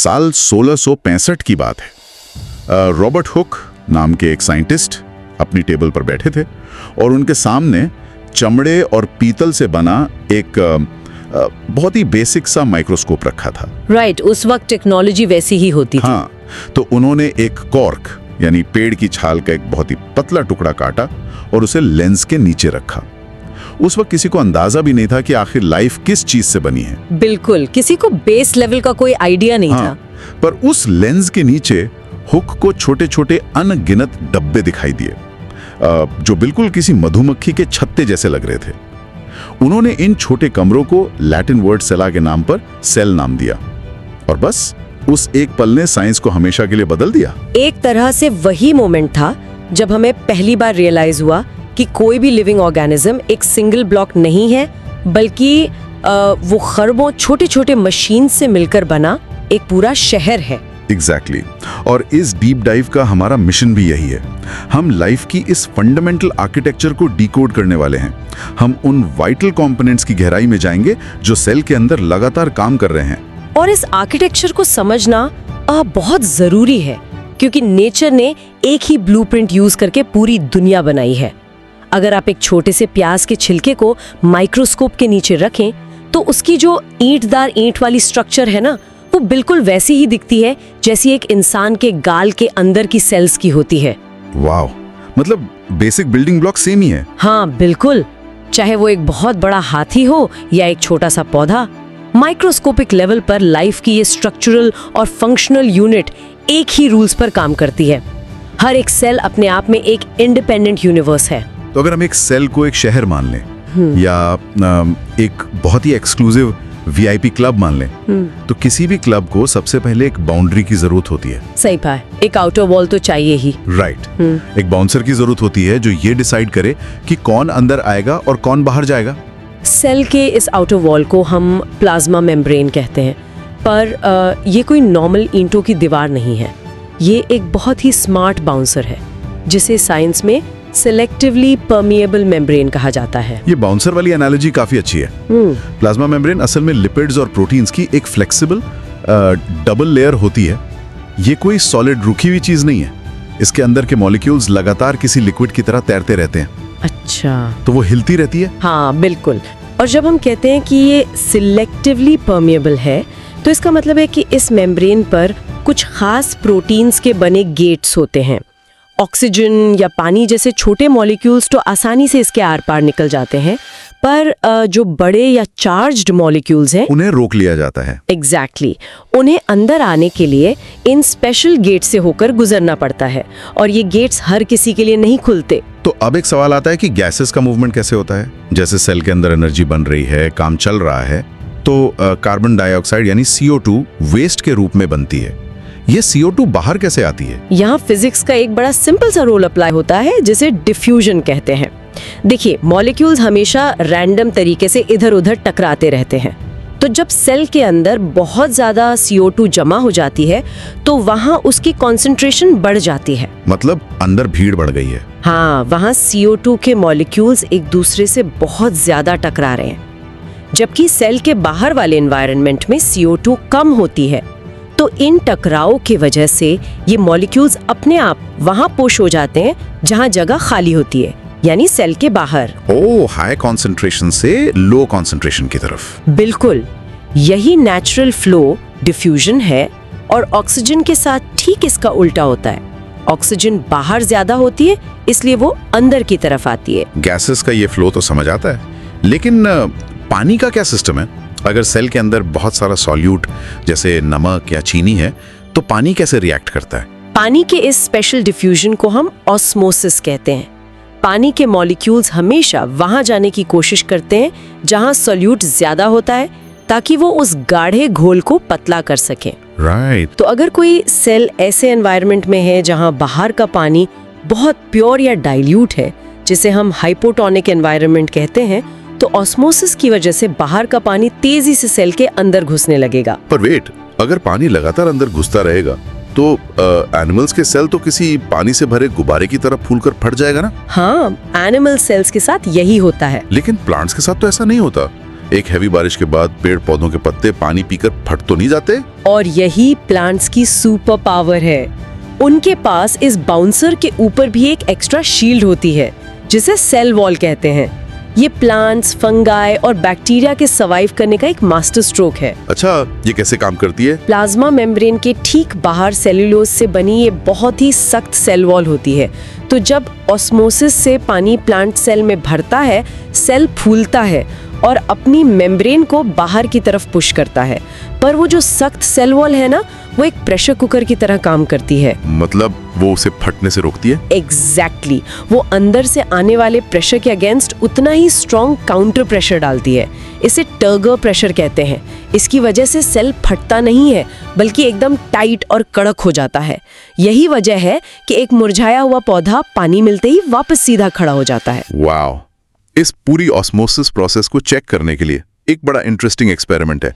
साल 1665 की बात है। रॉबर्ट हुक नाम के एक साइंटिस्ट अपनी टेबल पर बैठे थे और उनके सामने चमड़े और पीतल से बना एक बहुत ही बेसिक सा माइक्रोस्कोप रखा था। राइट, उस वक्त टेक्नोलॉजी वैसी ही होती थी। हाँ, तो उन्होंने एक कॉर्क यानी पेड़ की छाल का एक बहुत ही पतला टुकड़ा काटा और उसे लेंस के नीचे रखा। उस वक्त किसी को अंदाजा भी नहीं था कि आखिर लाइफ किस चीज से बनी है। बिल्कुल, किसी को बेस लेवल का कोई आइडिया नहीं था। पर उस लेंस के नीचे हुक को छोटे छोटे अनगिनत डब्बे दिखाई दिए जो बिल्कुल किसी मधुमक्खी के छत्ते जैसे लग रहे थे। उन्होंने इन छोटे कमरों को लैटिन वर्ड सेला के नाम पर सेल नाम दिया और बस उस एक पल ने साइंस को हमेशा के लिए बदल दिया। एक तरह से वही मोमेंट था जब हमें पहली बार रियलाइज हुआ कि कोई भी लिविंग ऑर्गेनिज्म एक सिंगल ब्लॉक नहीं है, बल्कि वो खरबों छोटे छोटे मशीन से मिलकर बना एक पूरा शहर है। एग्जैक्टली। और इस डीप डाइव का हमारा मिशन भी यही है। हम लाइफ की इस फंडामेंटल आर्किटेक्चर को डिकोड करने वाले हैं। हम उन वाइटल कंपोनेंट्स की गहराई में जाएंगे जो सेल के अंदर लगातार काम कर रहे हैं। और इस आर्किटेक्चर को समझना बहुत जरूरी है, क्योंकि नेचर ने एक ही ब्लूप्रिंट यूज करके पूरी दुनिया बनाई है। अगर आप एक छोटे से प्याज के छिलके को माइक्रोस्कोप के नीचे रखें तो उसकी जो ईंटदार ईंट वाली स्ट्रक्चर है ना, वो बिल्कुल वैसी ही दिखती है जैसी एक इंसान के गाल के अंदर की सेल्स की होती है। वाह, मतलब बेसिक बिल्डिंग ब्लॉक सेम ही है। हाँ बिल्कुल, चाहे वो एक बहुत बड़ा हाथी हो या एक छोटा सा पौधा, माइक्रोस्कोपिक लेवल पर लाइफ की ये स्ट्रक्चरल और फंक्शनल यूनिट एक ही रूल्स पर काम करती है। हर एक सेल अपने आप में एक इंडिपेंडेंट यूनिवर्स है। तो अगर हम एक सेल को एक शहर मान लें या एक बहुत ही एक्सक्लूसिव वीआईपी क्लब मान लें, तो किसी भी क्लब को सबसे पहले एक बाउंड्री की जरूरत होती है। सही बात, एक आउटर वॉल तो चाहिए ही। राइट। एक बाउंसर की जरूरत होती है जो ये डिसाइड करे कि कौन अंदर आएगा और कौन बाहर जाएगा। सेल के इस आउटर वॉल को हम प्लाज्मा मेम्ब्रेन कहते हैं, पर ये कोई नॉर्मल ईंटों की दीवार नहीं है। ये एक बहुत ही स्मार्ट बाउंसर है जिसे साइंस में सेलेक्टिवली परमिएबल मेम्ब्रेन कहा जाता है। ये बाउंसर वाली एनालॉजी काफी अच्छी है। प्लाज्मा मेम्ब्रेन असल में लिपिड्स और प्रोटीन्स की एक फ्लेक्सिबल डबल लेयर होती है। ये कोई सॉलिड रुकी हुई चीज नहीं है। इसके अंदर के मॉलिक्यूल्स लगातार किसी लिक्विड की तरह तैरते रहते हैं। अच्छा, तो वो हिलती रहती है। हाँ बिल्कुल। और जब हम कहते हैं कि ये सिलेक्टिवली परमिएबल है, तो इसका मतलब है कि इस मेम्ब्रेन पर कुछ खास प्रोटीन्स के बने गेट्स होते हैं। ऑक्सीजन या पानी जैसे छोटे मॉलिक्यूल्स तो आसानी से इसके आर पार निकल जाते हैं, पर जो बड़े या चार्ज्ड मॉलिक्यूल्स हैं उन्हें रोक लिया जाता है। एग्जैक्टली। उन्हें अंदर आने के लिए इन स्पेशल गेट से होकर गुजरना पड़ता है और ये गेट्स हर किसी के लिए नहीं खुलते। तो अब एक सवाल आता है कि गैसेस का मूवमेंट कैसे होता है। जैसे सेल के अंदर एनर्जी बन रही है, काम चल रहा है, तो कार्बन डाइऑक्साइड यानी CO2 वेस्ट के रूप में बनती है। ये CO2 बाहर कैसे आती है? यहाँ फिजिक्स का एक बड़ा सिंपल सा रूल अप्लाई होता है जिसे डिफ्यूजन कहते हैं। देखिए, मॉलिक्यूल्स हमेशा रैंडम तरीके से इधर उधर टकराते रहते हैं। तो जब सेल के अंदर बहुत ज्यादा CO2 जमा हो जाती है तो वहाँ उसकी कॉन्सेंट्रेशन बढ़ जाती है। मतलब अंदर भीड़ बढ़ गई है। हाँ, वहाँ CO2 के मॉलिक्यूल्स एक दूसरे से बहुत ज्यादा टकरा रहे हैं। जबकि सेल के बाहर वाले एनवायरनमेंट में CO2 कम होती है। तो इन टकराव की वजह से ये मॉलिक्यूल्स अपने आप वहाँ पुश हो जाते हैं जहाँ जगह खाली होती है, यानी सेल के बाहर। ओह, हाई कॉन्सेंट्रेशन से लो कॉन्सेंट्रेशन की तरफ। बिल्कुल, यही नेचुरल फ्लो डिफ्यूजन है। और ऑक्सीजन के साथ ठीक इसका उल्टा होता है। ऑक्सीजन बाहर ज्यादा होती है, इसलिए वो अंदर की तरफ आती है। गैसेस का ये फ्लो तो समझ आता है, लेकिन पानी का क्या सिस्टम है? अगर सेल के अंदर बहुत सारा सॉल्यूट जैसे नमक या चीनी है, तो पानी कैसे रिएक्ट करता है? पानी के इस स्पेशल डिफ्यूजन को हम ऑस्मोसिस कहते हैं। पानी के मॉलिक्यूल्स हमेशा वहां जाने की कोशिश करते हैं जहां सॉल्यूट ज्यादा होता है, ताकि वो उस गाढ़े घोल को पतला कर सके। राइट। तो अगर कोई सेल ऐसे एनवायरनमेंट में है जहां बाहर का पानी बहुत प्योर या डाइल्यूट है, जिसे हम हाइपोटोनिक एनवायरनमेंट कहते हैं, तो ऑस्मोसिस की वजह से बाहर का पानी तेजी से सेल के अंदर घुसने लगेगा। पर वेट, अगर पानी लगातार अंदर घुसता रहेगा तो एनिमल्स के सेल तो किसी पानी से भरे गुब्बारे की तरह फूलकर फट जाएगा ना? हाँ, एनिमल सेल्स के साथ यही होता है। लेकिन प्लांट्स के साथ तो ऐसा नहीं होता। एक हैवी बारिश के बाद पेड़ पौधों के पत्ते पानी पीकर फट तो नहीं जाते? और यही प्लांट्स की सुपर पावर है। उनके पास इस बाउंसर के ऊपर भी एक एक्स्ट्रा शील्ड होती है जिसे सेल वॉल कहते हैं। ये प्लांट्स, फंगाई और बैक्टीरिया के सर्वाइव करने का एक मास्टर स्ट्रोक है। अच्छा, ये कैसे काम करती है? प्लाज्मा मेम्ब्रेन के ठीक बाहर सेल्यूलोज से बनी ये बहुत ही सख्त सेल वॉल होती है। तो जब ऑस्मोसिस से पानी प्लांट सेल में भरता है, सेल फूलता है और अपनी मेम्ब्रेन को बाहर की तरफ पुश करता है। पर वो जो सख्त सेल वॉल है ना, वो एक प्रेशर कुकर की तरह काम करती है। मतलब वो उसे फटने से रोकती है? एग्जैक्टली वो अंदर से आने वाले प्रेशर के अगेंस्ट उतना ही स्ट्रॉन्ग काउंटर प्रेशर डालती है। इसे टर्गर प्रेशर कहते हैं। इसकी वजह से सेल फटता नहीं है, बल्कि एकदम टाइट और कड़क हो जाता है। यही वजह है कि एक मुरझाया हुआ पौधा पानी मिलते ही वापस सीधा खड़ा हो जाता है। वाओ! इस पूरी ऑस्मोसिस प्रोसेस को चेक करने के लिए एक बड़ा इंटरेस्टिंग एक्सपेरिमेंट है।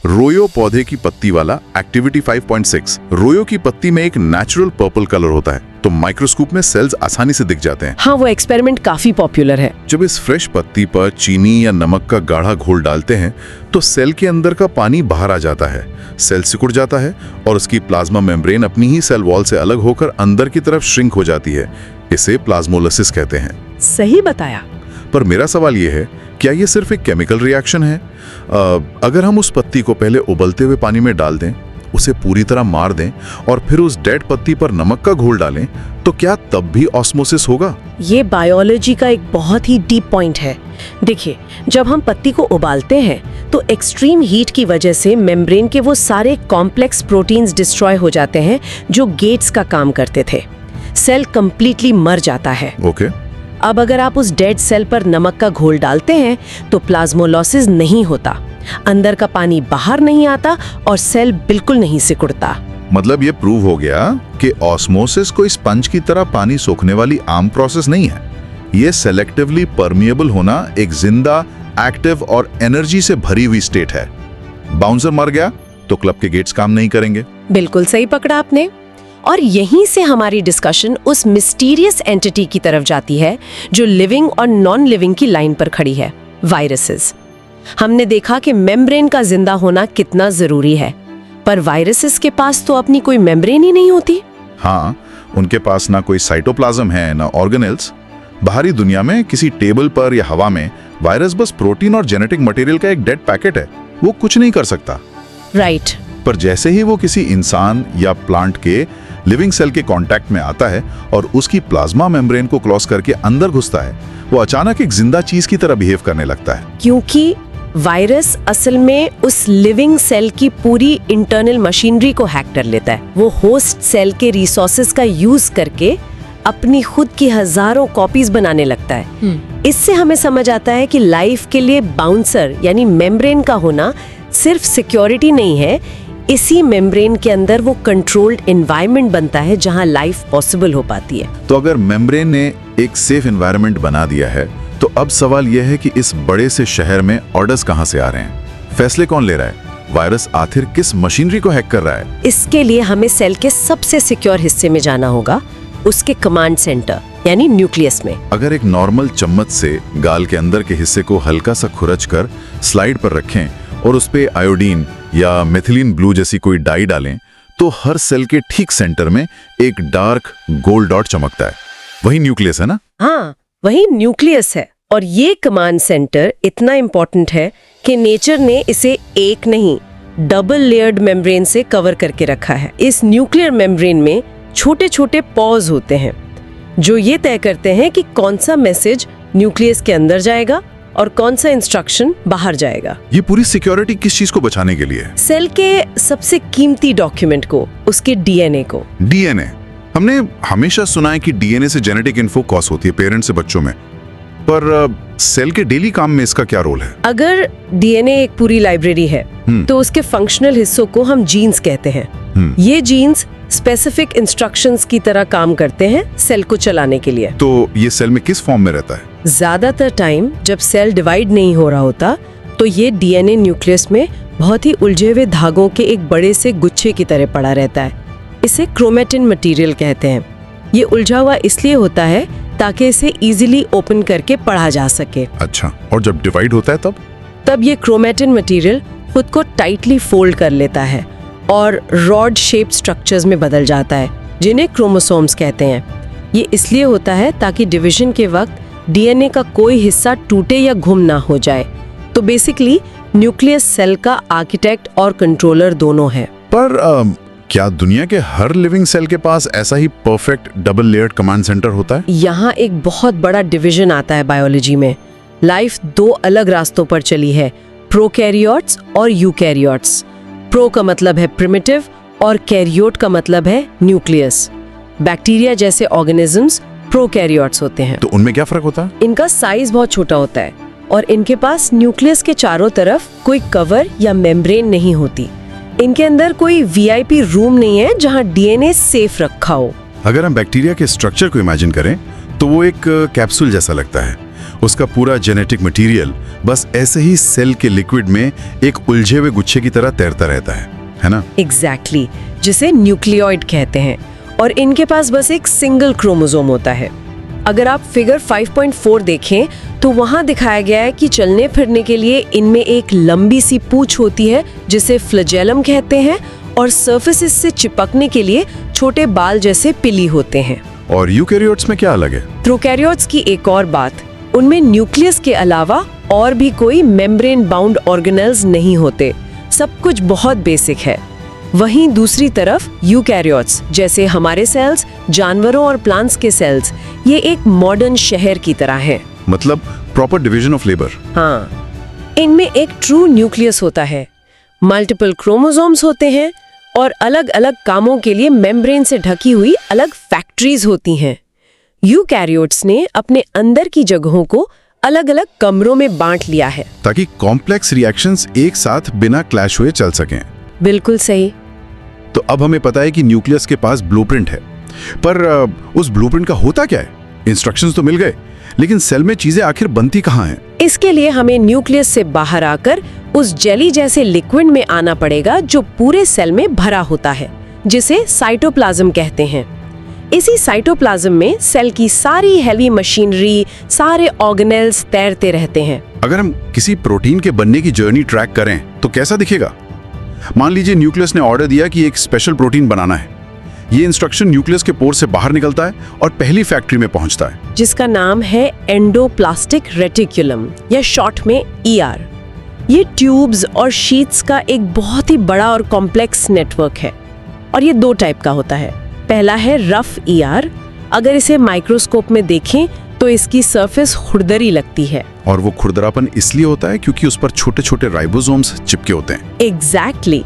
रोयो पौधे की पत्ती वाला एक्टिविटी 5.6। रोयो की पत्ती में एक नेचुरल पर्पल कलर होता है, तो माइक्रोस्कोप में सेल्स आसानी से दिख जाते हैं। हाँ, वो एक्सपेरिमेंट काफी पॉपुलर है। जब इस फ्रेश पत्ती पर चीनी या नमक का गाढ़ा घोल डालते हैं तो सेल के अंदर का पानी बाहर आ जाता है, सेल सिकुड़ जाता है और उसकी प्लाज्मा मेम्ब्रेन अपनी ही सेल वॉल से अलग होकर अंदर की तरफ श्रिंक हो जाती है। इसे प्लाज्मोलिसिस कहते हैं। सही बताया। पर मेरा सवाल यह है, क्या ये सिर्फ एक केमिकल रिएक्शन है? अगर हम उस पत्ती को पहले उबलते हुए पानी में डाल दें, उसे पूरी तरह मार दें और फिर उस डेड पत्ती पर नमक का घोल डालें, तो क्या तब भी ऑस्मोसिस होगा? ये बायोलॉजी का एक बहुत ही डीप पॉइंट है। देखिए, जब हम पत्ती को उबालते हैं तो एक्सट्रीम हीट की वजह से मेम्ब्रेन के वो सारे कॉम्प्लेक्स प्रोटीन्स डिस्ट्रॉय हो जाते हैं जो गेट्स का काम करते थे। सेल कंप्लीटली मर जाता है। ओके। अब अगर आप उस डेड सेल पर नमक का घोल डालते हैं तो प्लाज्मोलाइसिस नहीं होता, अंदर का पानी बाहर नहीं आता और सेल बिल्कुल नहीं सिकुड़ता। मतलब ये प्रूव हो गया कि ऑस्मोसिस कोई स्पंज की तरह पानी सोखने वाली आम प्रोसेस नहीं है। ये सेलेक्टिवली परमिएबल होना एक जिंदा, एक्टिव और एनर्जी से भरी हुई स्टेट है। बाउंसर मर गया तो क्लब के गेट्स काम नहीं करेंगे। बिल्कुल सही पकड़ा आपने। और यहीं से हमारी डिस्कशन उस मिस्टीरियस एंटिटी की तरफ जाती है जो लिविंग और नॉन लिविंग की लाइन पर खड़ी है, वायरसेस। हमने देखा कि मेम्ब्रेन का जिंदा होना कितना जरूरी है, पर वायरसेस के पास तो अपनी कोई मेम्ब्रेन ही नहीं होती। हाँ, उनके पास ना कोई साइटोप्लाज्म है, ना ऑर्गेनेल्स। बाहरी दुनिया में किसी टेबल पर या हवा में वायरस बस प्रोटीन और जेनेटिक मटेरियल का एक डेड पैकेट है, वो कुछ नहीं कर सकता। राइट। पर जैसे ही वो किसी इंसान या प्लांट के लिविंग सेल के कांटेक्ट में आता है और उसकी प्लाज्मा मेम्ब्रेन को क्रॉस करके अंदर घुसता है, वो अचानक एक जिंदा चीज की तरह बिहेव करने लगता है। क्योंकि वायरस असल में उस लिविंग सेल की पूरी इंटरनल मशीनरी को हैक कर लेता है। वो होस्ट सेल के रिसोर्सेज का यूज करके अपनी खुद की हजारों कॉपीज बनाने लगता है। इससे हमें समझ आता है कि लाइफ के लिए बाउंसर यानी मेम्ब्रेन का होना सिर्फ सिक्योरिटी नहीं है, इसी मेम्ब्रेन के अंदर वो कंट्रोल्ड एनवायरनमेंट बनता है जहां लाइफ पॉसिबल हो पाती है। तो अगर मेम्ब्रेन ने एक सेफ एनवायरनमेंट बना दिया है, तो अब सवाल यह है कि इस बड़े से शहर में ऑर्डर्स कहां से आ रहे हैं? फैसले कौन ले रहा है? वायरस आखिर किस मशीनरी को हैक कर रहा है? इसके लिए हमें सेल के सबसे सिक्योर हिस्से में जाना होगा, उसके कमांड सेंटर यानी न्यूक्लियस में। अगर एक नॉर्मल चम्मच से गाल के अंदर के हिस्से को हल्का सा खुरच कर स्लाइड पर रखें और उस पे आयोडीन या मेथिलीन ब्लू जैसी कोई डाई डालें, तो हर सेल के ठीक सेंटर में एक डार्क गोल्ड डॉट चमकता है। वही न्यूक्लियस है ना? हाँ, वही न्यूक्लियस है। और ये कमांड सेंटर इतना इम्पोर्टेंट है कि नेचर ने इसे एक नहीं, डबल लेयर्ड मेम्ब्रेन से कवर करके रखा है। इस न्यूक्लियर मेम्ब्रेन में छोटे छोटे पॉज होते हैं जो ये तय करते हैं कि कौन सा मैसेज न्यूक्लियस के अंदर जाएगा और कौन सा इंस्ट्रक्शन बाहर जाएगा। ये पूरी सिक्योरिटी किस चीज को बचाने के लिए है? सेल के सबसे कीमती डॉक्यूमेंट को, उसके डीएनए को। डीएनए। हमने हमेशा सुना है कि डीएनए से जेनेटिक इन्फो क्रॉस होती है पेरेंट्स से बच्चों में, पर सेल के डेली काम में इसका क्या रोल है? अगर डीएनए एक पूरी लाइब्रेरी है तो उसके फंक्शनल हिस्सों को हम जीन्स कहते हैं। ये जीन्स स्पेसिफिक इंस्ट्रक्शंस की तरह काम करते हैं सेल को चलाने के लिए। तो ये सेल में किस फॉर्म में रहता है? ज्यादातर टाइम जब सेल डिवाइड नहीं हो रहा होता तो ये डीएनए न्यूक्लियस में बहुत ही उलझे हुए धागों के एक बड़े से गुच्छे की तरह पड़ा रहता है। इसे क्रोमेटिन मटेरियल कहते हैं। ये उलझा हुआ इसलिए होता है ताकि इसे इजीली ओपन करके पढ़ा जा सके। अच्छा, और जब डिवाइड होता है तब? तब ये क्रोमेटिन मटेरियल खुद को टाइटली फोल्ड कर लेता है और रॉड शेप्ड स्ट्रक्चर्स में बदल जाता है, जिन्हें क्रोमोसोम्स कहते हैं। ये इसलिए होता है ताकि डिवीजन के वक्त डीएनए का कोई हिस्सा टूटे या गुम ना हो जाए। तो बेसिकली न्यूक्लियस सेल का आर्किटेक्ट और कंट्रोलर दोनों है। पर क्या दुनिया के हर लिविंग सेल के पास ऐसा ही perfect double layered command centre होता है? यहाँ एक बहुत बड़ा डिवीजन आता है बायोलॉजी में। लाइफ दो अलग रास्तों पर चली है, प्रोकैरियोट्स और यूकैरियोट्स। प्रो का मतलब है प्रिमिटिव और कैरियोट का मतलब है न्यूक्लियस। बैक्टीरिया जैसे ऑर्गेनिजम्स प्रोकैरियोट्स होते हैं। तो उनमें क्या फर्क होता है? इनका साइज बहुत छोटा होता है और इनके पास न्यूक्लियस के चारों तरफ कोई कवर या मेम्ब्रेन नहीं होती। इनके अंदर कोई वीआईपी रूम नहीं है जहां डीएनए सेफ रखा हो। अगर हम बैक्टीरिया के स्ट्रक्चर को इमेजिन करें तो वो एक कैप्सूल जैसा लगता है। उसका पूरा जेनेटिक मटेरियल बस ऐसे ही सेल के लिक्विड में एक उलझे हुए गुच्छे की तरह तैरता रहता है ना? एग्जैक्टली, जिसे न्यूक्लियोइड कहते हैं। और इनके पास बस एक सिंगल क्रोमोसोम होता है। अगर आप फिगर 5.4 देखें तो वहां दिखाया गया है कि चलने फिरने के लिए इनमें एक लंबी सी पूंछ होती है जिसे फ्लैजेलम कहते हैं, और सरफेसेस से चिपकने के लिए छोटे बाल जैसे पिली होते हैं। और यूकैरियोट्स में क्या अलग है? प्रोकैरियोट्स की एक और बात, उनमें न्यूक्लियस के अलावा और भी कोई मेम्ब्रेन बाउंड ऑर्गेनेल्स नहीं होते। सब कुछ बहुत बेसिक है। वहीं दूसरी तरफ यूकैरियोट्स जैसे हमारे सेल्स, जानवरों और प्लांट्स के सेल्स, ये एक मॉडर्न शहर की तरह है। मतलब प्रॉपर डिवीजन ऑफ लेबर। हाँ, इनमें एक ट्रू न्यूक्लियस होता है, मल्टीपल क्रोमोसोम्स होते हैं और अलग अलग कामों के लिए मेम्ब्रेन से ढकी हुई अलग फैक्ट्रीज होती हैं। यूकैरियोट्स ने अपने अंदर की जगहों को अलग अलग कमरों में बांट लिया है ताकि कॉम्प्लेक्स रिएक्शंस एक साथ बिना क्लैश हुए चल सकें। बिल्कुल सही। तो अब हमें पता है कि न्यूक्लियस के पास ब्लूप्रिंट है, पर उस ब्लूप्रिंट का होता क्या है? इंस्ट्रक्शंस तो मिल गए, लेकिन सेल में चीजें आखिर बनती कहाँ हैं? इसके लिए हमें न्यूक्लियस से बाहर आकर उस जेली जैसे लिक्विड में आना पड़ेगा जो पूरे सेल में भरा होता है, जिसे साइटोप्लाज्म कहते हैं। इसी साइटोप्लाज्म में सेल की सारी हैवी मशीनरी, सारे ऑर्गेनेल्स तैरते रहते हैं। अगर हम किसी प्रोटीन के बनने की जर्नी ट्रैक करें तो कैसा दिखेगा? मान लीजिए न्यूक्लियस ने ऑर्डर दिया कि एक स्पेशल प्रोटीन बनाना है। ये इंस्ट्रक्शन न्यूक्लियस के पोर से बाहर निकलता है और पहली फैक्ट्री में पहुंचता है, जिसका नाम है एंडोप्लास्टिक रेटिकुलम या शॉर्ट में ईआर। ये ट्यूब्स और शीट्स का एक बहुत ही बड़ा और कॉम्प्लेक्स नेटवर्क है और ये दो टाइप का होता है। पहला है रफ ईआर। अगर इसे माइक्रोस्कोप में देखें तो इसकी सरफेस खुरदरी लगती है, और वो खुरदरापन इसलिए होता है क्योंकि उस पर छोटे छोटे राइबोसोम्स चिपके होते हैं। एग्जैक्टली।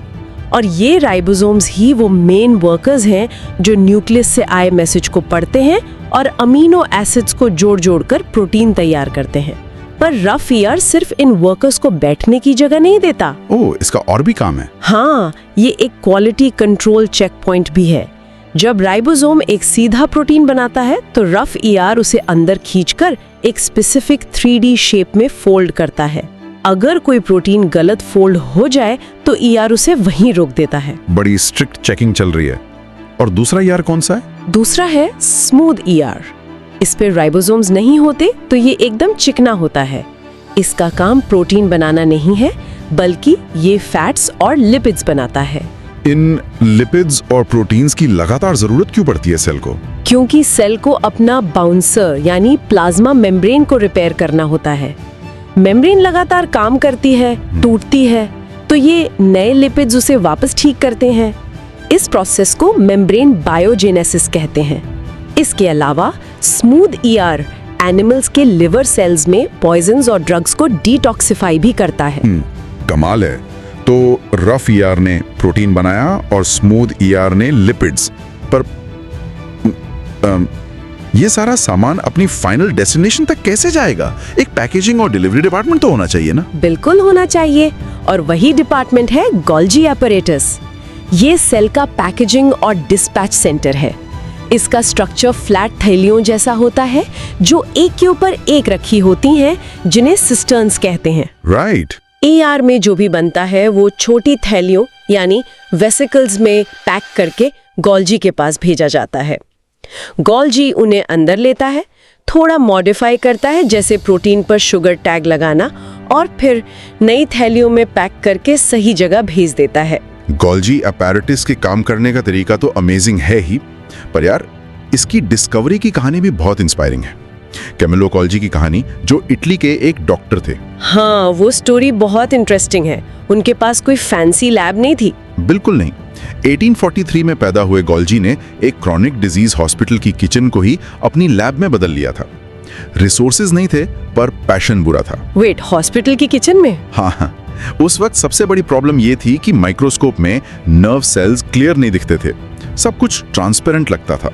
और ये राइबोसोम्स ही वो मेन वर्कर्स हैं जो न्यूक्लियस से आए मैसेज को पढ़ते हैं और अमीनो एसिड्स को जोड़ जोड़कर प्रोटीन तैयार करते हैं। पर रफ ईआर सिर्फ इन वर्कर्स को बैठने की जगह नहीं देता। ओह, इसका और भी काम है? हाँ, ये एक क्वालिटी कंट्रोल चेक पॉइंट भी है। जब राइबोसोम एक सीधा प्रोटीन बनाता है तो रफ ईआर उसे अंदर खींचकर एक स्पेसिफिक 3D शेप में फोल्ड करता है। अगर कोई प्रोटीन गलत फोल्ड हो जाए तो ईआर उसे वहीं रोक देता है। बड़ी स्ट्रिक्ट चेकिंग चल रही है। और दूसरा ईआर कौन सा है? दूसरा है स्मूथ ईआर। इस पे राइबोसोम्स नहीं होते तो ये एकदम चिकना होता है। इसका काम प्रोटीन बनाना नहीं है, बल्कि ये फैट्स और लिपिड्स बनाता है। इन लिपिड्स और प्रोटीन्स की लगातार जरूरत क्यों पड़ती है सेल को? क्योंकि सेल को अपना बाउंसर यानी प्लाज्मा मेम्ब्रेन को रिपेयर करना होता है। मेम्ब्रेन लगातार काम करती है, टूटती है, तो ये नए लिपिड्स उसे वापस ठीक करते हैं। इस प्रोसेस को मेम्ब्रेन बायोजेनेसिस कहते हैं। इसके अलावा स्मूथ ईआर एनिमल्स के लिवर सेल्स में पॉइजन्स और ड्रग्स को डिटॉक्सिफाई भी करता है। कमाल है। तो रफ ईआर ने प्रोटीन बनाया और स्मूथ ईआर ने लिपिड्स। पर ये सारा सामान अपनी फाइनल डेस्टिनेशन तक कैसे जाएगा? एक पैकेजिंग और डिलीवरी डिपार्टमेंट तो होना चाहिए ना? बिल्कुल होना चाहिए, और वही डिपार्टमेंट है गोल्जी एपरेटस। ये सेल का पैकेजिंग और डिस्पैच सेंटर है। इसका स्ट्रक्चर फ्लैट थैलियों जैसा होता है जो एक के ऊपर एक रखी होती हैं, जिन्हें सिस्टर्न्स कहते हैं। राइट। ईआर में जो भी बनता है वो छोटी थैलियों यानी वेसिकल्स में पैक करके गोल्जी के पास भेजा जाता है। गोल्जी उन्हें अंदर लेता है, थोड़ा मॉडिफाई करता है, जैसे प्रोटीन पर शुगर टैग लगाना, और फिर नई थैलियों में पैक करके सही जगह भेज देता है। गोल्जी अपैरेटस के काम करने का तरीका तो अमेजिंग है ही, पर यार इसकी डिस्कवरी की कहानी भी बहुत इंस्पायरिंग है। कैमिलो गोल्जी की कहानी, जो इटली के एक डॉक्टर थे। हाँ, वो स्टोरी बहुत इंटरेस्टिंग है। उनके पास कोई फैंसी लैब नहीं थी। बिल्कुल नहीं। 1843 में पैदा हुए गोल्जी ने एक क्रॉनिक डिजीज हॉस्पिटल की किचन को ही अपनी लैब में बदल लिया था। रिसोर्सेज नहीं थे, पर पैशन बुरा था। वेट, हॉस्पिटल की किचन में? हाँ, उस वक्त सबसे बड़ी प्रॉब्लम ये थी कि माइक्रोस्कोप में नर्व सेल्स क्लियर नहीं दिखते थे, सब कुछ ट्रांसपेरेंट लगता था।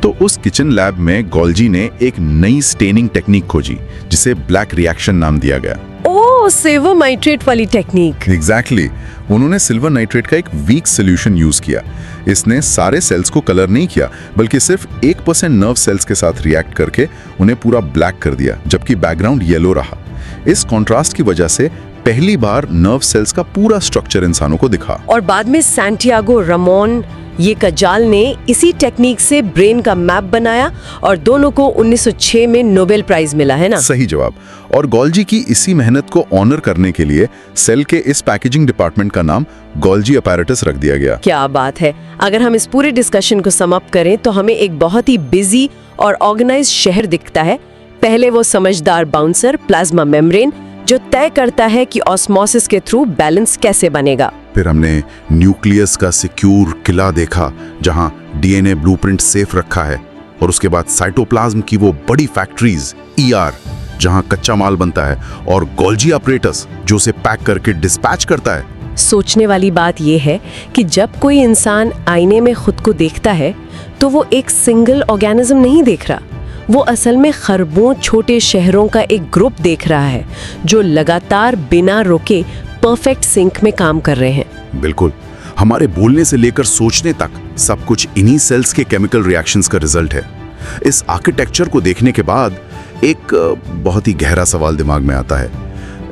तो उस किचन लैब में गोल्जी ने एक नई स्टेनिंग टेक्निक खोजी, जिसे ब्लैक रिएक्शन नाम दिया गया। ओह, सिल्वर नाइट्रेट वाली टेक्निक। एग्जैक्टली। उन्होंने सिल्वर नाइट्रेट का एक वीक सोल्यूशन यूज किया। इसने सारे सेल्स को कलर नहीं किया, बल्कि सिर्फ 1% नर्व सेल्स के साथ रिएक्ट करके उन्हें पूरा ब्लैक कर दिया, जबकि बैकग्राउंड येलो रहा। इस कॉन्ट्रास्ट की वजह से पहली बार नर्व सेल्स का पूरा स्ट्रक्चर इंसानों को दिखा। और बाद में सैंटियागो रामोन ये कजाल ने इसी टेक्निक से ब्रेन का मैप बनाया और दोनों को 1906 में नोबेल प्राइज मिला, है ना? सही जवाब। और गोल्जी की इसी मेहनत को ऑनर करने के लिए सेल के इस पैकेजिंग डिपार्टमेंट का नाम गोल्जी अपैरेटस रख दिया गया। क्या बात है। अगर हम इस पूरे डिस्कशन को सम अप करें तो हमें एक बहुत ही बिजी और ऑर्गेनाइज्ड शहर दिखता है। पहले वो समझदार बाउंसर प्लाज्मा मेम्ब्रेन, जो तय करता है कि ऑस्मोसिस के थ्रू बैलेंस कैसे बनेगा। फिर हमने न्यूक्लियस का सिक्योर किला देखा, जहां डीएनए ब्लूप्रिंट सेफ रखा है। और उसके बाद साइटोप्लाज्म की वो बड़ी फैक्ट्रीज ईआर, जहां कच्चा माल बनता है, और गोल्जी अपैरेटस जो उसे पैक करके डिस्पैच करता है। सोचने वाली बात यह है कि जब कोई इंसान आईने में खुद को देखता है तो वो एक सिंगल ऑर्गेनिज्म नहीं देख रहा, वो असल में खरबों छोटे शहरों का एक ग्रुप देख रहा है, जो लगातार बिना रुके परफेक्ट सिंक में काम कर रहे हैं। बिल्कुल। हमारे बोलने से लेकर सोचने तक सब कुछ इन्हीं सेल्स के केमिकल रिएक्शंस का रिजल्ट है। इस आर्किटेक्चर को देखने के बाद एक बहुत ही गहरा सवाल दिमाग में आता है,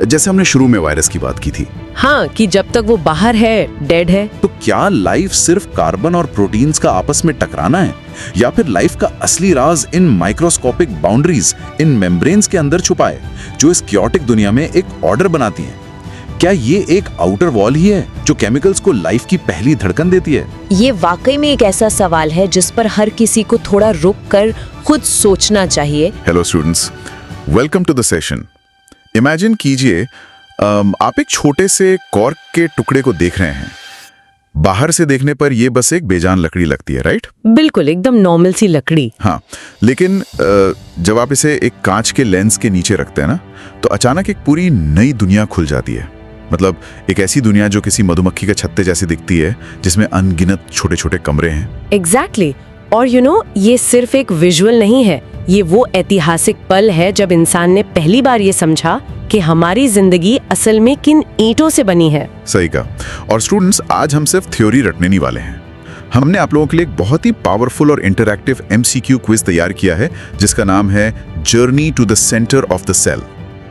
जैसे हमने शुरू में वायरस की बात की थी। हाँ, कि जब तक वो बाहर है, डेड है। तो क्या लाइफ सिर्फ कार्बन और प्रोटीन्स का आपस में टकराना है, या फिर लाइफ का असली राज इन माइक्रोस्कोपिक बाउंड्रीज, इन मेम्ब्रेन्स के अंदर छुपा है, जो इस क्योटिक दुनिया में एक ऑर्डर बनाती हैं? क्या ये एक आउटर वॉल ही है जो केमिकल्स को लाइफ की पहली धड़कन देती है? ये वाकई में एक ऐसा सवाल है जिस पर हर किसी को थोड़ा रुक कर खुद सोचना चाहिए। Hello students, welcome to the session. Imagine कीजिए आप एक छोटे से कॉर्क के टुकड़े को देख रहे हैं। बाहर से देखने पर यह बस एक बेजान लकड़ी लगती है, राइट? बिल्कुल, एकदम नॉर्मल सी लकड़ी। हाँ, लेकिन जब आप इसे एक कांच के लेंस के नीचे रखते हैं ना, तो अचानक एक पूरी नई दुनिया खुल जाती है। मतलब एक ऐसी दुनिया जो किसी मधुमक्खी के छत्ते जैसी दिखती है, जिसमें अनगिनत छोटे छोटे कमरे हैं। एग्जैक्टली। और ये सिर्फ एक विजुअल नहीं है, ये वो ऐतिहासिक पल है जब इंसान ने पहली बार ये समझा कि हमारी जिंदगी असल में किन ईंटों से बनी है। सही कहा। और स्टूडेंट्स, आज हम सिर्फ थ्योरी रटने नहीं वाले हैं। हमने आप लोगों के लिए एक बहुत ही पावरफुल और इंटरैक्टिव MCQ क्विज तैयार किया है, जिसका नाम है journey to the centre of the cell.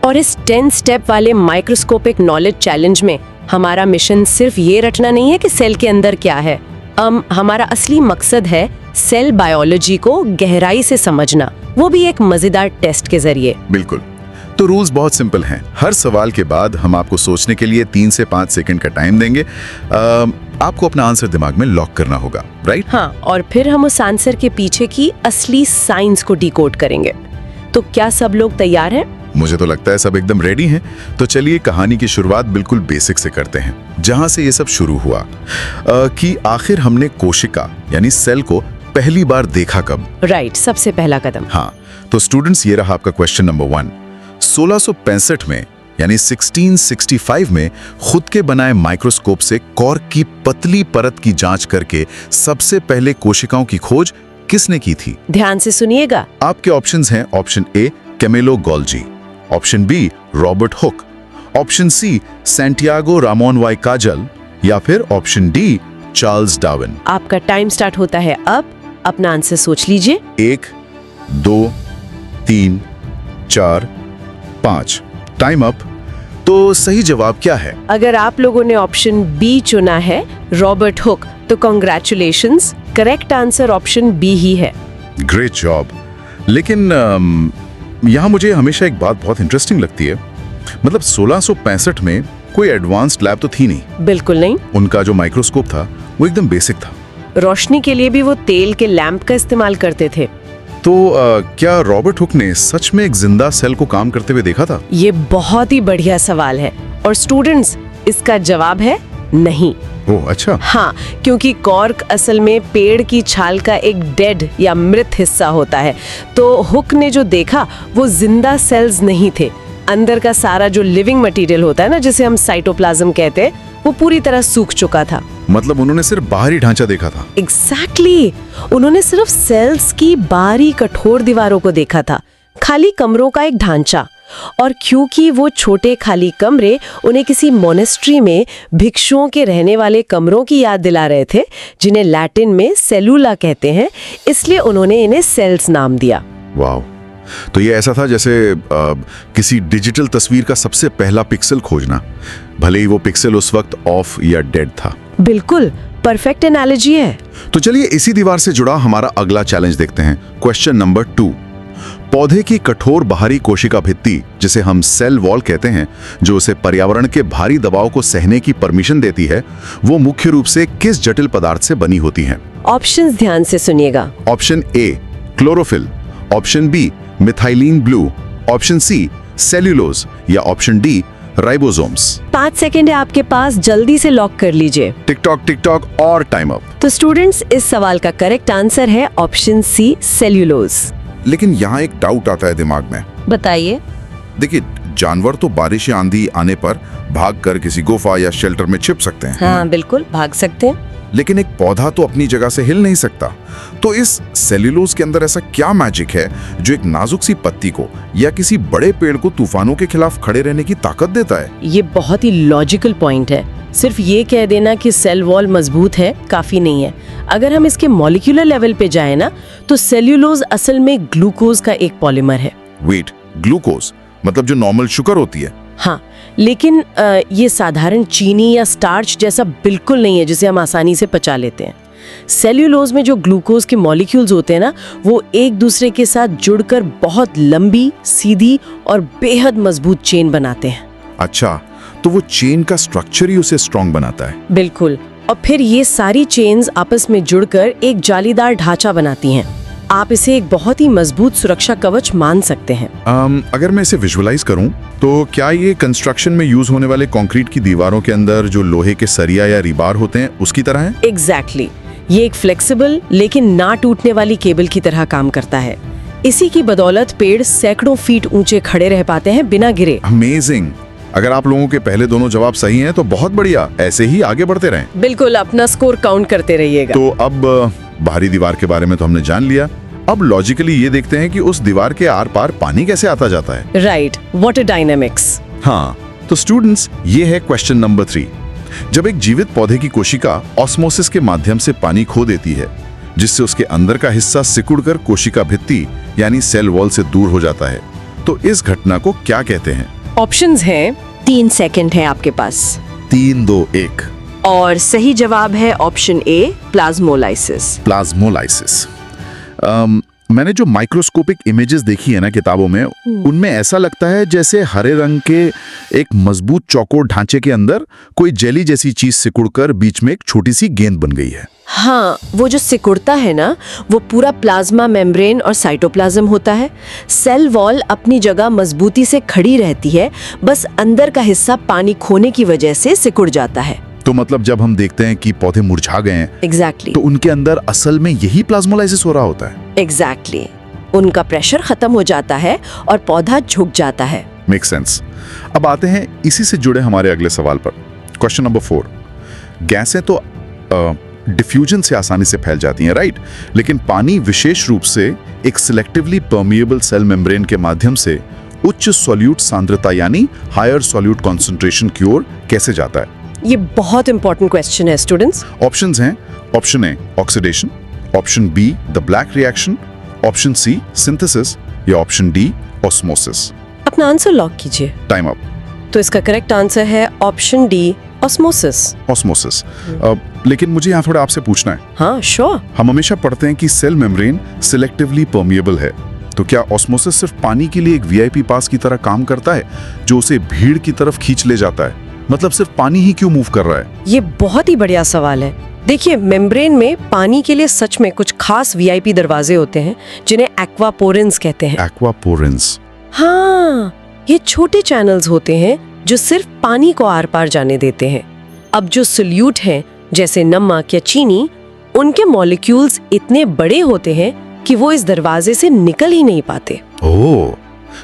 और इस 10 स्टेप वाले माइक्रोस्कोपिक नॉलेज चैलेंज में हमारा मिशन सिर्फ ये रटना नहीं है कि सेल के अंदर क्या है। हमारा असली मकसद है सेल बायोलॉजी को गहराई से समझना, वो भी एक मजेदार टेस्ट के जरिए। बिल्कुल। तो रूल्स बहुत सिंपल हैं। हर सवाल के बाद हम आपको सोचने के लिए 3 से 5 सेकंड का टाइम देंगे। आपको अपना आंसर दिमाग में लॉक करना होगा, राइट? हाँ, और फिर हम उस आंसर के पीछे की असली साइंस को डिकोड करेंगे। तो क्या सब लोग तैयार हैं? मुझे तो लगता है सब एकदम रेडी हैं। तो चलिए कहानी की शुरुआत बिल्कुल बेसिक से करते हैं, जहां से ये सब शुरू हुआ कि आखिर हमने कोशिका यानी सेल को पहली बार देखा कब? राइट, सबसे पहला कदम। हाँ, तो स्टूडेंट्स, ये रहा आपका क्वेश्चन नंबर 1। 1665 में यानी 1665 में खुद के बनाए माइक्रोस्कोप से कॉर्क की पतली परत की जांच करके सबसे पहले कोशिकाओं की खोज किसने की थी? ध्यान से सुनिएगा। आपके ऑप्शंस हैं option A Camillo Golgi, option B Robert Hooke, option C Santiago Ramon y Cajal, या फिर ऑप्शन डी चार्ल्स डार्विन। आपका टाइम स्टार्ट होता है अब। अपना आंसर सोच लीजिए। 1, 2, 3, 4, 5। Time up. तो सही जवाब क्या है? अगर आप लोगों ने ऑप्शन बी चुना है, रॉबर्ट हुक, तो congratulations, correct answer option B ही है। Great job. लेकिन यहाँ मुझे हमेशा एक बात बहुत इंटरेस्टिंग लगती है मतलब 1665 में कोई एडवांस्ड लैब तो थी नहीं। बिल्कुल नहीं। उनका जो माइक्रोस्कोप था वो एकदम बेसिक था। रोशनी के लिए भी वो तेल के लैंप का इस्तेमाल करते थे। तो क्या रॉबर्ट हुक ने सच में एक जिंदा सेल को काम करते हुए देखा था? ये बहुत ही बढ़िया सवाल है और स्टूडेंट्स, इसका जवाब है नहीं। ओह अच्छा। हाँ, क्योंकि कॉर्क असल में पेड़ की छाल का एक डेड या मृत हिस्सा होता है। तो हुक ने जो देखा वो जिंदा सेल्स नहीं थे। अंदर का सारा जो लिविंग मटेरियल होता है ना, जिसे हम साइटोप्लाज्म कहते हैं, वो पूरी तरह सूख चुका था। मतलब उन्होंने सिर्फ बाहरी ढांचा देखा था। एग्जैक्टली। उन्होंने सिर्फ सेल्स की बाहरी कठोर दीवारों को देखा था, खाली कमरों का एक ढांचा। और क्योंकि वो छोटे खाली कमरे उन्हें किसी मोनेस्ट्री में भिक्षुओं के रहने वाले कमरों की याद दिला रहे थे, जिन्हें लैटिन में सेलुला कहते हैं, इसलिए उन्होंने इन्हें सेल्स नाम दिया। वाह, तो ये ऐसा था जैसे किसी डिजिटल तस्वीर का सबसे पहला पिक्सल खोजना, भले ही वो पिक्सल उस वक्त ऑफ या डेड था। बिल्कुल परफेक्ट एनालॉजी है। तो चलिए इसी दीवार से जुड़ा हमारा अगला चैलेंज देखते हैं। Question number 2। पौधे की कठोर बाहरी कोशिका भित्ति, जिसे हम सेल वॉल कहते हैं, जो उसे पर्यावरण के भारी दबाव को सहने की परमिशन देती है, वो मुख्य रूप से किस जटिल पदार्थ से बनी होती है? ऑप्शंस ध्यान से सुनिएगा। Option A chlorophyll, option B methylene blue, option C cellulose या ऑप्शन डी राइबोसोम्स। 5 सेकंड है आपके पास, जल्दी से लॉक कर लीजिए। टिक-टॉक और टाइम अप। तो स्टूडेंट्स, इस सवाल का करेक्ट आंसर है ऑप्शन सी सेल्यूलोज। लेकिन यहाँ एक डाउट आता है दिमाग में। बताइए। देखिए, जानवर तो बारिश या आंधी आने पर भागकर किसी गुफा या शेल्टर में छिप सकते हैं। हाँ बिल्कुल, भाग सकते हैं। लेकिन एक पौधा तो अपनी जगह से हिल नहीं सकता। तो इस सेल्यूलोज के अंदर ऐसा क्या मैजिक है जो एक नाजुक सी पत्ती को या किसी बड़े पेड़ को तूफानों के खिलाफ खड़े रहने की ताकत देता है? ये बहुत ही लॉजिकल पॉइंट है। सिर्फ ये कह देना कि सेल वॉल मजबूत है काफी नहीं है। अगर हम इसके मॉलिक्यूलर लेवल पे जाए ना, तो सेल्यूलोज असल में ग्लूकोज का एक पॉलीमर है। वेट, ग्लूकोज मतलब जो नॉर्मल शुगर होती है? हाँ, लेकिन ये साधारण चीनी या स्टार्च जैसा बिल्कुल नहीं है जिसे हम आसानी से पचा लेते हैं। सेल्यूलोज में जो ग्लूकोज के मॉलिक्यूल्स होते हैं ना, वो एक दूसरे के साथ जुड़कर बहुत लंबी, सीधी और बेहद मजबूत चेन बनाते हैं। अच्छा, तो वो चेन का स्ट्रक्चर ही उसे स्ट्रॉन्ग बनाता है। बिल्कुल। और फिर ये सारी चेन्स आपस में जुड़कर एक जालीदार ढांचा बनाती हैं। आप इसे एक बहुत ही मजबूत सुरक्षा कवच मान सकते हैं। अगर मैं इसे विजुअलाइज करूं, तो क्या ये कंस्ट्रक्शन में यूज होने वाले कंक्रीट की दीवारों के अंदर जो लोहे के सरिया या रिबार होते हैं उसकी तरह है? एग्जैक्टली। ये एक फ्लेक्सिबल लेकिन ना टूटने वाली केबल की तरह काम करता है। इसी की बदौलत पेड़ सैकड़ों फीट ऊंचे खड़े रह पाते हैं बिना गिरे। अमेजिंग। अगर आप लोगों के पहले दोनों जवाब सही हैं तो बहुत बढ़िया, ऐसे ही आगे बढ़ते रहें। बिल्कुल, अपना स्कोर काउंट करते रहिएगा। तो अब बाहरी दीवार के बारे में तो हमने जान लिया। अब लॉजिकली ये देखते हैं कि उस दीवार के आर पार पानी कैसे आता जाता है। Right, water dynamics. हाँ, तो स्टूडेंट्स, ये है क्वेश्चन नंबर 3। जब एक जीवित पौधे की कोशिका ऑस्मोसिस के माध्यम से पानी खो देती है, जिससे उसके अंदर का हिस्सा सिकुड़कर कोशिका भित्ति यानी सेल वॉल से दूर हो जाता है, तो इस घटना को क्या कहते हैं? ऑप्शंस हैं, 3 सेकंड है आपके पास। 3, 2, 1। और सही जवाब है ऑप्शन ए, प्लाज्मोलाइसिस। प्लाज्मोलाइसिस। मैंने जो माइक्रोस्कोपिक इमेजेस देखी है ना किताबों में, उनमें ऐसा लगता है जैसे हरे रंग के एक मजबूत चौकोर ढांचे के अंदर कोई जेली जैसी चीज सिकुड़कर बीच में एक छोटी सी गेंद बन गई है। हाँ, वो जो सिकुड़ता है ना, वो पूरा प्लाज्मा मेम्ब्रेन और साइटोप्लाज्म होता है। सेल वॉल अपनी जगह मजबूती से खड़ी रहती है, बस अंदर का हिस्सा पानी खोने की वजह से सिकुड़ जाता है। तो मतलब जब हम देखते हैं कि पौधे मुरझा गए हैं, एग्जैक्टली, तो उनके अंदर असल में यही प्लाज्मोलाइसिस हो रहा होता है। एग्जैक्टली। उनका प्रेशर खत्म हो जाता है और पौधा झुक जाता है। Make sense. अब आते हैं इसी से जुड़े हमारे अगले सवाल पर। Question number 4। गैसें तो डिफ्यूजन से आसानी से फैल जाती हैं, राइट? लेकिन पानी विशेष रूप से एक सिलेक्टिवली परमिएबल सेल मेम्ब्रेन के माध्यम से उच्च सॉल्यूट सांद्रता यानी हायर सॉल्यूट कॉन्सेंट्रेशन की ओर कैसे जाता है? ये बहुत इंपॉर्टेंट क्वेश्चन है स्टूडेंट्स। ऑप्शंस हैं, option A oxidation, option B the black reaction, option C synthesis या ऑप्शन डी ऑस्मोसिस। अपना आंसर लॉक कीजिए। Time up. तो इसका करेक्ट आंसर है ऑप्शन डी, ऑस्मोसिस। ऑस्मोसिस। लेकिन मुझे यहाँ थोड़ा आपसे पूछना है। हाँ श्योर। हम हमेशा पढ़ते हैं कि सेल मेम्ब्रेन सिलेक्टिवली परमिएबल है, तो क्या ऑस्मोसिस सिर्फ पानी के लिए एक वीआईपी पास की तरह काम करता है जो उसे भीड़ की तरफ खींच ले जाता है? मतलब सिर्फ पानी ही क्यों मूव कर रहा है? ये बहुत ही बढ़िया सवाल है। देखिए, मेम्ब्रेन में पानी के लिए सच में कुछ खास वीआईपी दरवाजे होते हैं जिन्हें एक्वापोरेंस कहते हैं। एक्वापोरेंस? हाँ, ये छोटे चैनल्स होते हैं जो सिर्फ पानी को आर पार जाने देते हैं। अब जो सोल्यूट हैं जैसे नमक या चीनी, उनके मॉलिक्यूल्स इतने बड़े होते हैं कि वो इस दरवाजे से निकल ही नहीं पाते। ओह,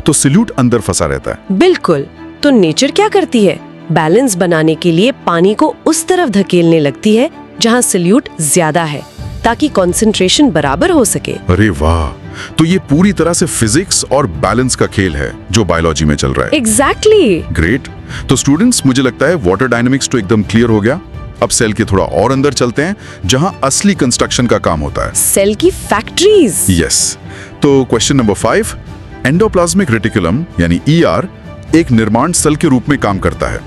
तो सोल्यूट अंदर फंसा रहता है। बिल्कुल। तो नेचर क्या करती है? बैलेंस बनाने के लिए पानी को उस तरफ धकेलने लगती है जहाँ सोल्यूट ज्यादा है, ताकि कंसंट्रेशन बराबर हो सके। अरे वाह, तो ये पूरी तरह से फिजिक्स और बैलेंस का खेल है जो बायोलॉजी में चल रहा है। एग्जैक्टली। ग्रेट। तो स्टूडेंट्स, मुझे लगता है वाटर डायनेमिक्स तो एकदम क्लियर हो गया। अब सेल के थोड़ा और अंदर चलते हैं जहां असली कंस्ट्रक्शन का काम होता है। सेल की फैक्ट्रीज। यस। तो क्वेश्चन नंबर 5, एंडोप्लाज्मिक रेटिकुलम यानी ER एक निर्माण सेल के रूप में काम करता है,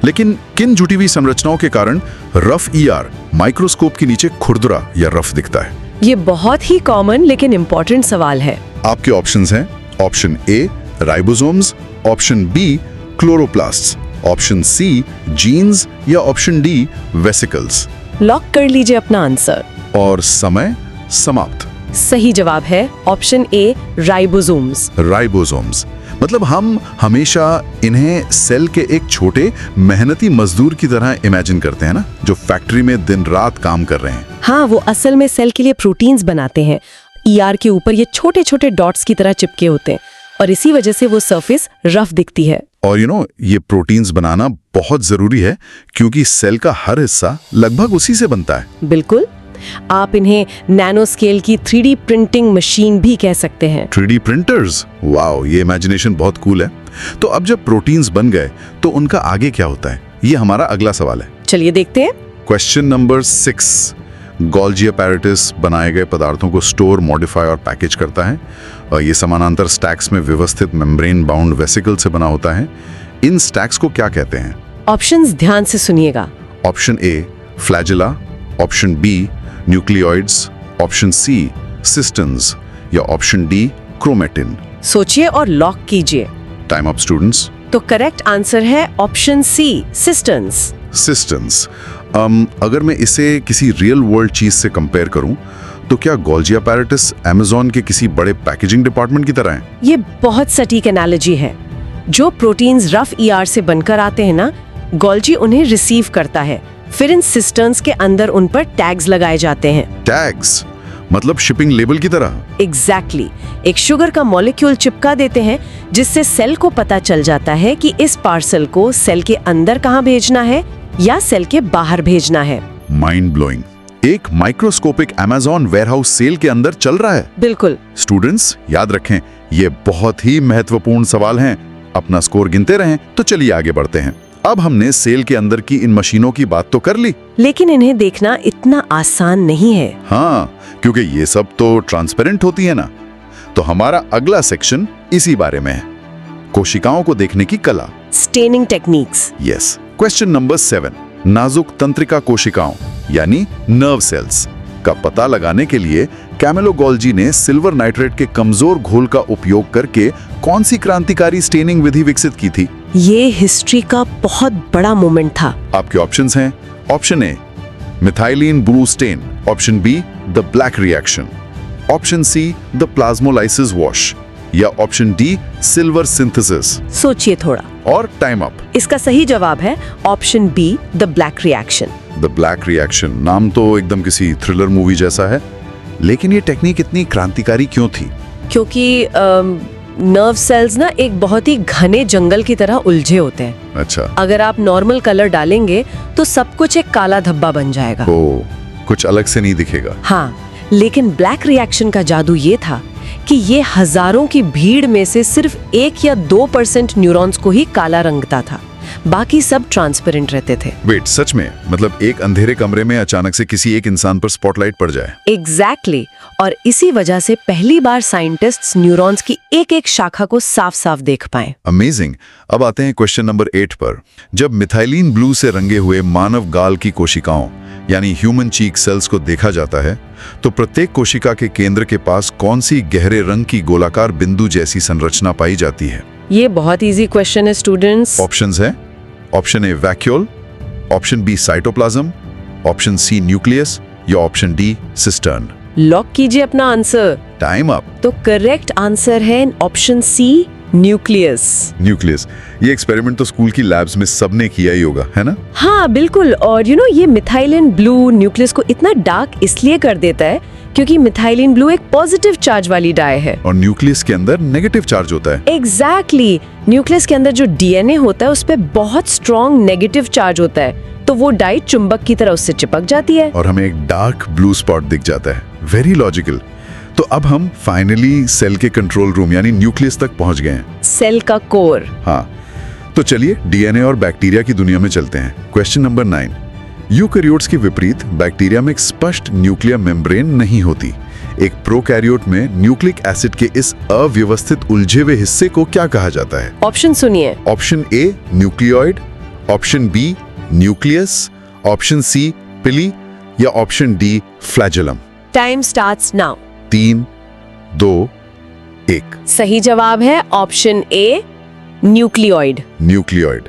लेकिन किन जुटी हुई संरचनाओं के कारण रफ ER माइक्रोस्कोप के नीचे खुरदुरा या रफ दिखता है? ये बहुत ही कॉमन लेकिन इम्पोर्टेंट सवाल है। आपके ऑप्शंस हैं option A ribosomes, option B chloroplasts, option C genes या ऑप्शन डी वेसिकल्स। लॉक कर लीजिए अपना आंसर। और समय समाप्त। सही जवाब है ऑप्शन ए, राइबोसोम्स। राइबोसोम्स। मतलब हम हमेशा इन्हें सेल के एक छोटे मेहनती मजदूर की तरह इमेजिन करते हैं ना, जो फैक्ट्री में दिन रात काम कर रहे हैं। हाँ, वो असल में सेल के लिए प्रोटीन्स बनाते हैं। ER के ऊपर ये छोटे छोटे डॉट्स की तरह चिपके होते हैं और इसी वजह से वो सरफेस रफ दिखती है। और ये प्रोटीन्स बनाना बहुत जरूरी है क्योंकि सेल का हर हिस्सा लगभग उसी से बनता है। बिल्कुल। आप इन्हें नैनो स्केल की 3D प्रिंटिंग मशीन भी कह सकते हैं। 3D printers? वाओ, ये इमेजिनेशन बहुत कूल है। तो अब जब प्रोटीन्स बन गए तो उनका आगे क्या होता है? ये हमारा अगला सवाल है। चलिए देखते हैं। क्वेश्चन नंबर 6, गोल्जी अपैरेटस बनाए गए पदार्थों को स्टोर, मॉडिफाई और पैकेज करता है और ये समानांतर स्टैक्स में व्यवस्थित मेम्ब्रेन बाउंड वेसिकल से बना होता है। इन स्टैक्स को क्या कहते हैं? ऑप्शंस ध्यान से सुनिएगा। Option A flagella, option B nucleoids, option C cisterns या ऑप्शन डी क्रोमेटिन। सोचिए और लॉक कीजिए। Time up students. तो करेक्ट आंसर है ऑप्शन सी, सिस्टन्स। सिस्टन्स। अगर मैं इसे किसी रियल वर्ल्ड चीज से कंपेयर करूं तो क्या गोल्जी अपैरेटस अमेज़न के किसी बड़े पैकेजिंग डिपार्टमेंट की तरह है? ये बहुत सटीक एनालॉजी है। जो प्रोटीन्स रफ ER से बनकर आते हैं ना, गोल्जी उन्हें रिसीव करता है, फिर इन सिस्टर्न्स के अंदर उन पर टैग्स लगाए जाते हैं। टैग्स? मतलब शिपिंग लेबल की तरह? एग्जैक्टली। एक शुगर का मॉलिक्यूल चिपका देते हैं जिससे सेल को पता चल जाता है कि इस पार्सल को सेल के अंदर कहाँ भेजना है या सेल के बाहर भेजना है। Mind blowing. एक माइक्रोस्कोपिक अमेज़न वेयरहाउस सेल के अंदर चल रहा है। बिल्कुल। स्टूडेंट्स, याद रखें, ये बहुत ही महत्वपूर्ण सवाल हैं। अपना स्कोर गिनते रहें। तो चलिए आगे बढ़ते हैं। अब हमने सेल के अंदर की इन मशीनों की बात तो कर ली, लेकिन इन्हें देखना इतना आसान नहीं है। हाँ, क्योंकि ये सब तो ट्रांसपेरेंट होती है ना। तो हमारा अगला सेक्शन इसी बारे में है, कोशिकाओं को देखने की कला, staining techniques. Yes. Question number 7, नाजुक तंत्रिका कोशिकाओं यानी नर्व सेल्स का पता लगाने के लिए कैमिलो गोल्जी ने सिल्वर नाइट्रेट के कमजोर घोल का उपयोग करके कौन सी क्रांतिकारी स्टेनिंग विधि विकसित की थी? ये हिस्ट्री का बहुत बड़ा मोमेंट था। आपके ऑप्शंस हैं option A methylene blue stain, option B the black reaction, option C the plasmolysis wash या ऑप्शन डी सिल्वर सिंथेसिस। सोचिए थोड़ा। और टाइम अप। इसका सही जवाब है option B, the black reaction. The black reaction, नाम तो एकदम किसी थ्रिलर मूवी जैसा है, लेकिन ये टेक्निक इतनी क्रांतिकारी क्यों थी? क्योंकि नर्व सेल्स ना एक बहुत ही घने जंगल की तरह उलझे होते हैं। अच्छा। अगर आप नॉर्मल कलर डालेंगे तो सब कुछ एक काला धब्बा बन जाएगा। ओ, कुछ अलग से नहीं दिखेगा। हाँ, लेकिन ब्लैक रिएक्शन का जादू ये था कि ये हजारों की भीड़ में से सिर्फ 1 या 2% न्यूरॉन्स को ही काला रंगता था, बाकी सब ट्रांसपेरेंट रहते थे। वेट, सच में? मतलब एक अंधेरे कमरे में अचानक से किसी एक इंसान पर स्पॉटलाइट पड़ जाए? एग्जैक्टली। और इसी वजह से पहली बार साइंटिस्ट्स न्यूरॉन्स की एक एक शाखा को साफ साफ देख पाए। अमेजिंग। अब आते हैं क्वेश्चन नंबर 8 पर। जब मिथाइलिन ब्लू से रंगे हुए मानव गाल की कोशिकाओं यानी ह्यूमन चीक सेल्स को देखा जाता है तो प्रत्येक कोशिका के केंद्र के पास कौन सी गहरे रंग की गोलाकार बिंदु जैसी संरचना पाई जाती है? ये बहुत इजी क्वेश्चन है स्टूडेंट्स। ऑप्शंस हैं option A vacuole, option B cytoplasm, option C nucleus या ऑप्शन डी सिस्टर्न। लॉक कीजिए अपना आंसर। Time up. तो करेक्ट आंसर है ऑप्शन सी, न्यूक्लियस। न्यूक्लियस, ये एक्सपेरिमेंट तो स्कूल की लैब्स में सबने किया ही होगा, है ना? हाँ बिल्कुल। और ये मिथाइलिन ब्लू न्यूक्लियस को इतना डार्क इसलिए कर देता है क्योंकि मिथाइलिन ब्लू एक पॉजिटिव चार्ज वाली डाई है और न्यूक्लियस के अंदर नेगेटिव चार्ज होता है। एग्जैक्टली न्यूक्लियस के अंदर जो डीएनए होता है उस पे बहुत स्ट्रॉन्ग नेगेटिव चार्ज होता है, तो वो डाई चुंबक की तरह उससे चिपक जाती है और हमें एक डार्क ब्लू स्पॉट दिख जाता है। Very logical. तो अब हम फाइनली सेल के कंट्रोल रूम यानी न्यूक्लियस तक पहुंच गए हैं। सेल का कोर। हाँ, तो चलिए डीएनए और बैक्टीरिया की दुनिया में चलते हैं। Question number 9। यूकैरियोट्स के विपरीत बैक्टीरिया में एक स्पष्ट न्यूक्लियर मेम्ब्रेन नहीं होती। एक प्रोकैरियोट में न्यूक्लिक एसिड के इस अव्यवस्थित उलझे हुए हिस्से को क्या कहा जाता है? ऑप्शन सुनिए। Option A nucleoid, option B nucleus, option C pili या option D flagellum. Time starts now. 3, 2, 1। सही जवाब है ऑप्शन ए, न्यूक्लियोइड। न्यूक्लियोइड।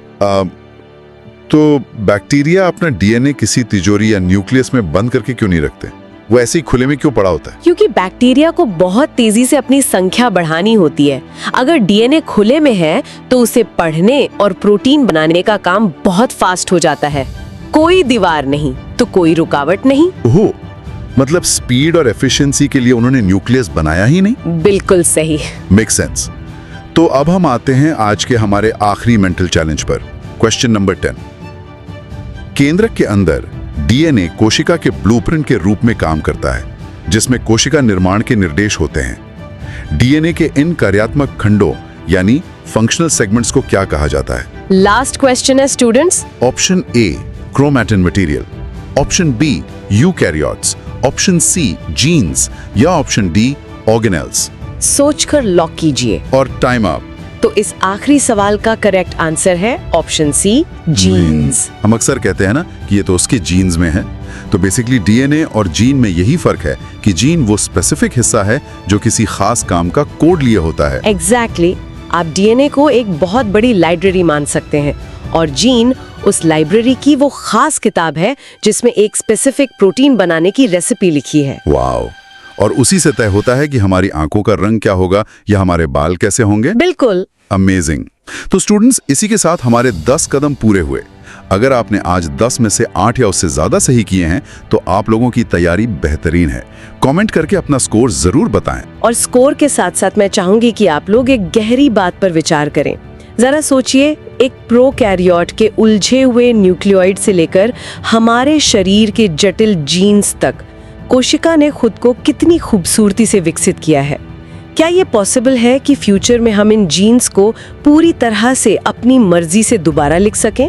तो बैक्टीरिया अपना डीएनए किसी तिजोरी या न्यूक्लियस में बंद करके क्यों नहीं रखते? वो ऐसे ही खुले में क्यों पड़ा होता है? क्योंकि बैक्टीरिया को बहुत तेजी से अपनी संख्या बढ़ानी होती है। अगर डीएनए खुले में है तो उसे पढ़ने और प्रोटीन बनाने का काम बहुत फास्ट हो जाता है। कोई दीवार नहीं तो कोई रुकावट नहीं। ओह, मतलब स्पीड और एफिशिएंसी के लिए उन्होंने न्यूक्लियस बनाया ही नहीं। बिल्कुल सही। Make sense. तो अब हम आते हैं आज के हमारे आखिरी मेंटल चैलेंज पर। Question number 10। केंद्रक के अंदर डीएनए कोशिका के ब्लूप्रिंट के रूप में काम करता है, जिसमें कोशिका निर्माण के निर्देश होते हैं। डीएनए के इन कार्यात्मक खंडों यानी फंक्शनल सेगमेंट्स को क्या कहा जाता है? लास्ट क्वेश्चन है students. Option A chromatin material, option B eukaryotes, option C genes या ऑप्शन डी ऑर्गेनेल्स। सोचकर लॉक कीजिए। और टाइम अप। तो इस आखिरी सवाल का करेक्ट आंसर है ऑप्शन सी, जीन्स। हम अक्सर कहते हैं ना कि ये तो उसके जीन्स में है। तो बेसिकली डीएनए और जीन में यही फर्क है कि जीन वो स्पेसिफिक हिस्सा है जो किसी खास काम का कोड लिए होता है। एग्जैक्टली। आप डीएनए को एक बहुत बड़ी लाइब्रेरी मान सकते हैं और जीन उस लाइब्रेरी की वो खास किताब है जिसमें एक स्पेसिफिक प्रोटीन बनाने की रेसिपी लिखी है। वाओ। और उसी से तय होता है कि हमारी आंखों का रंग क्या होगा या हमारे बाल कैसे होंगे। बिल्कुल। अमेजिंग। तो स्टूडेंट्स, इसी के साथ हमारे 10 कदम पूरे हुए। अगर आपने आज 10 में से 8 या उससे ज्यादा सही किए हैं तो आप लोगों की तैयारी बेहतरीन है। कमेंट करके अपना स्कोर जरूर बताएं। और स्कोर के साथ साथ मैं चाहूंगी कि आप लोग एक गहरी बात पर विचार करें। जरा सोचिए, एक प्रोकैरियोट के उलझे हुए न्यूक्लियोइड से लेकर हमारे शरीर के जटिल जीन्स तक कोशिका ने खुद को कितनी खूबसूरती से विकसित किया है। क्या ये पॉसिबल है कि फ्यूचर में हम इन जीन्स को पूरी तरह से अपनी मर्जी से दोबारा लिख सकें?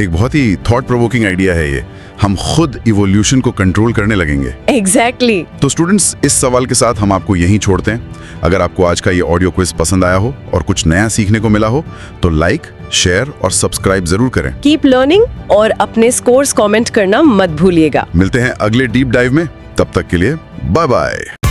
एक बहुत ही थॉट प्रोवोकिंग आइडिया है ये। हम खुद इवोल्यूशन को कंट्रोल करने लगेंगे। एग्जैक्टली। तो स्टूडेंट्स, इस सवाल के साथ हम आपको यहीं छोड़ते हैं। अगर आपको आज का ये ऑडियो क्विज पसंद आया हो और कुछ नया सीखने को मिला हो तो लाइक, शेयर और सब्सक्राइब जरूर करें। कीप लर्निंग और अपने स्कोर्स कमेंट करना मत भूलिएगा। मिलते हैं अगले डीप डाइव में। तब तक के लिए बाय बाय।